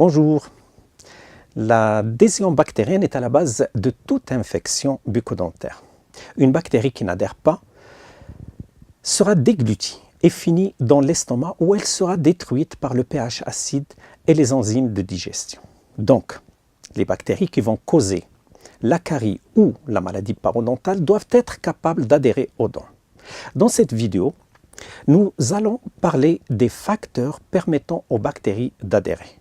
Bonjour. L'adhésion bactérienne est à la base de toute infection bucco-dentaire. Une bactérie qui n'adhère pas sera déglutie et finit dans l'estomac où elle sera détruite par le pH acide et les enzymes de digestion. Donc, les bactéries qui vont causer la carie ou la maladie parodontale doivent être capables d'adhérer aux dents. Dans cette vidéo, nous allons parler des facteurs permettant aux bactéries d'adhérer.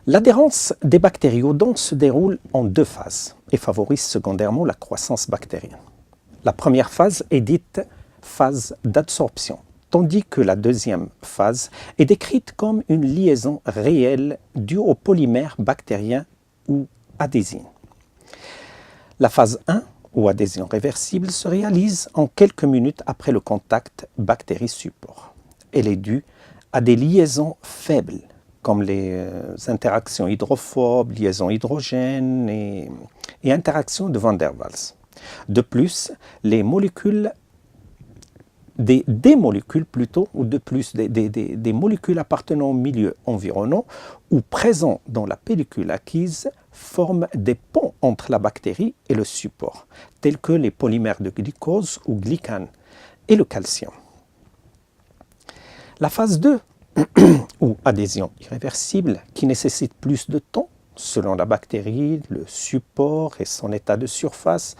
L'adhérence des bactéries aux dents se déroule en deux phases et favorise secondairement la croissance bactérienne. La première phase est dite phase d'absorption, tandis que la deuxième phase est décrite comme une liaison réelle due au polymère bactérien ou adhésine. La phase 1, ou adhésion réversible, se réalise en quelques minutes après le contact bactérie-support. Elle est due à des liaisons faibles, comme les interactions hydrophobes, liaisons hydrogènes et interactions de Van der Waals. De plus, des molécules appartenant au milieu environnant ou présents dans la pellicule acquise forment des ponts entre la bactérie et le support, tels que les polymères de glucose ou glycane et le calcium. La phase 2, ou adhésion irréversible, qui nécessite plus de temps selon la bactérie, le support et son état de surface,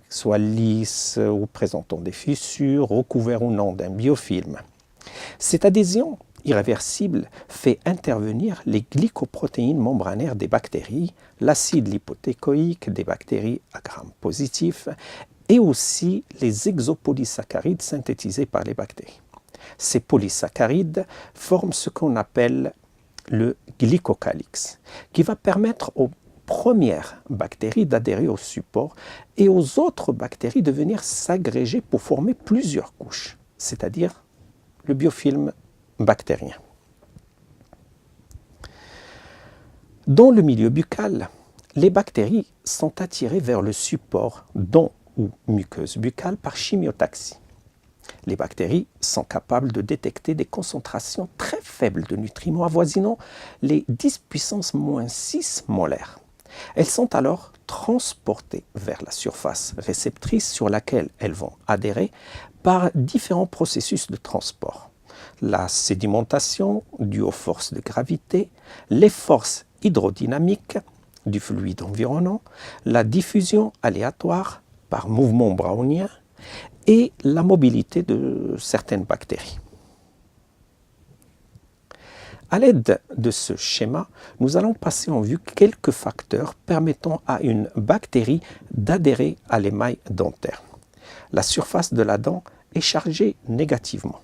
soit lisse ou présentant des fissures, recouvert ou non d'un biofilm. Cette adhésion irréversible fait intervenir les glycoprotéines membranaires des bactéries, l'acide lipothécoïque des bactéries à gram positif et aussi les exopolysaccharides synthétisés par les bactéries. Ces polysaccharides forment ce qu'on appelle le glycocalyx, qui va permettre aux premières bactéries d'adhérer au support et aux autres bactéries de venir s'agréger pour former plusieurs couches, c'est-à-dire le biofilm bactérien. Dans le milieu buccal, les bactéries sont attirées vers le support, dent ou muqueuse buccale, par chimiotaxie. Les bactéries sont capables de détecter des concentrations très faibles de nutriments avoisinant les 10 puissance -6 molaires. Elles sont alors transportées vers la surface réceptrice sur laquelle elles vont adhérer par différents processus de transport. La sédimentation due aux forces de gravité, les forces hydrodynamiques du fluide environnant, la diffusion aléatoire par mouvement brownien et la mobilité de certaines bactéries. À l'aide de ce schéma, nous allons passer en vue quelques facteurs permettant à une bactérie d'adhérer à l'émail dentaire. La surface de la dent est chargée négativement.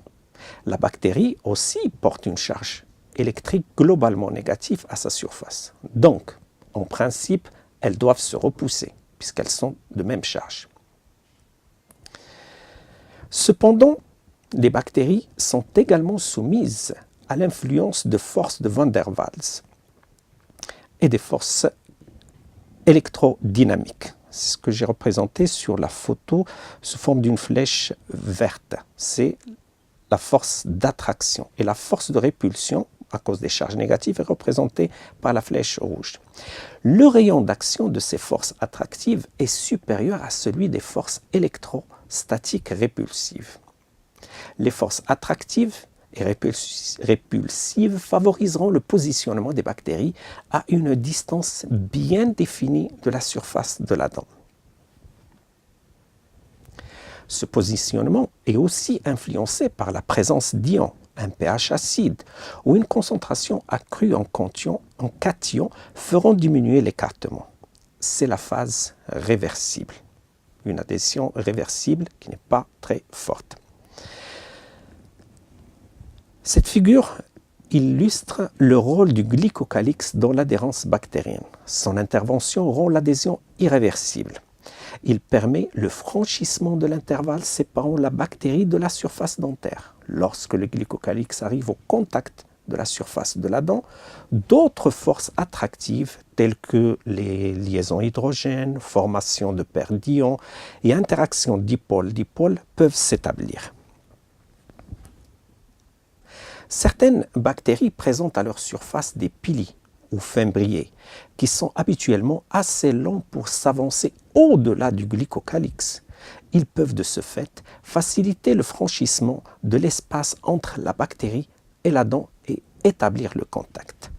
La bactérie aussi porte une charge électrique globalement négative à sa surface. Donc, en principe, elles doivent se repousser puisqu'elles sont de même charge. Cependant, les bactéries sont également soumises à l'influence de forces de Van der Waals et des forces électrodynamiques. C'est ce que j'ai représenté sur la photo sous forme d'une flèche verte. C'est la force d'attraction. Et la force de répulsion, à cause des charges négatives, est représentée par la flèche rouge. Le rayon d'action de ces forces attractives est supérieur à celui des forces électrostatiques répulsives. Les forces attractives et répulsives favoriseront le positionnement des bactéries à une distance bien définie de la surface de la dent. Ce positionnement est aussi influencé par la présence d'ions, un pH acide ou une concentration accrue en cations feront diminuer l'écartement. C'est la phase réversible, une adhésion réversible qui n'est pas très forte. Cette figure illustre le rôle du glycocalyx dans l'adhérence bactérienne. Son intervention rend l'adhésion irréversible. Il permet le franchissement de l'intervalle séparant la bactérie de la surface dentaire. Lorsque le glycocalyx arrive au contact de la surface de la dent, d'autres forces attractives telles que les liaisons hydrogènes, formation de paires d'ions et interaction dipôle-dipôle peuvent s'établir. Certaines bactéries présentent à leur surface des pili ou fimbriae qui sont habituellement assez longs pour s'avancer au-delà du glycocalyx. Ils peuvent de ce fait faciliter le franchissement de l'espace entre la bactérie et la dent et établir le contact.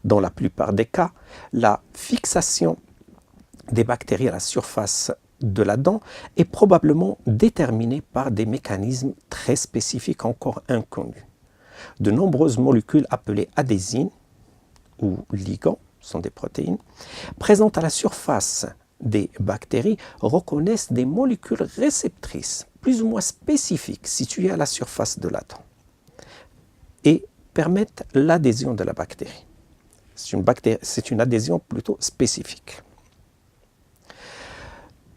Dans la plupart des cas, la fixation des bactéries à la surface de la dent est probablement déterminée par des mécanismes très spécifiques encore inconnus. De nombreuses molécules appelées adhésines ou ligands, sont des protéines, présentes à la surface des bactéries reconnaissent des molécules réceptrices plus ou moins spécifiques situées à la surface de la dent et permettent l'adhésion de la bactérie. C'est une adhésion plutôt spécifique.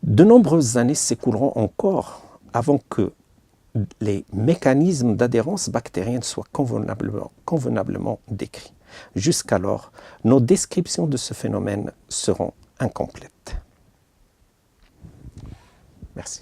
De nombreuses années s'écouleront encore avant que les mécanismes d'adhérence bactérienne soient convenablement décrits. Jusqu'alors, nos descriptions de ce phénomène seront incomplètes. Merci.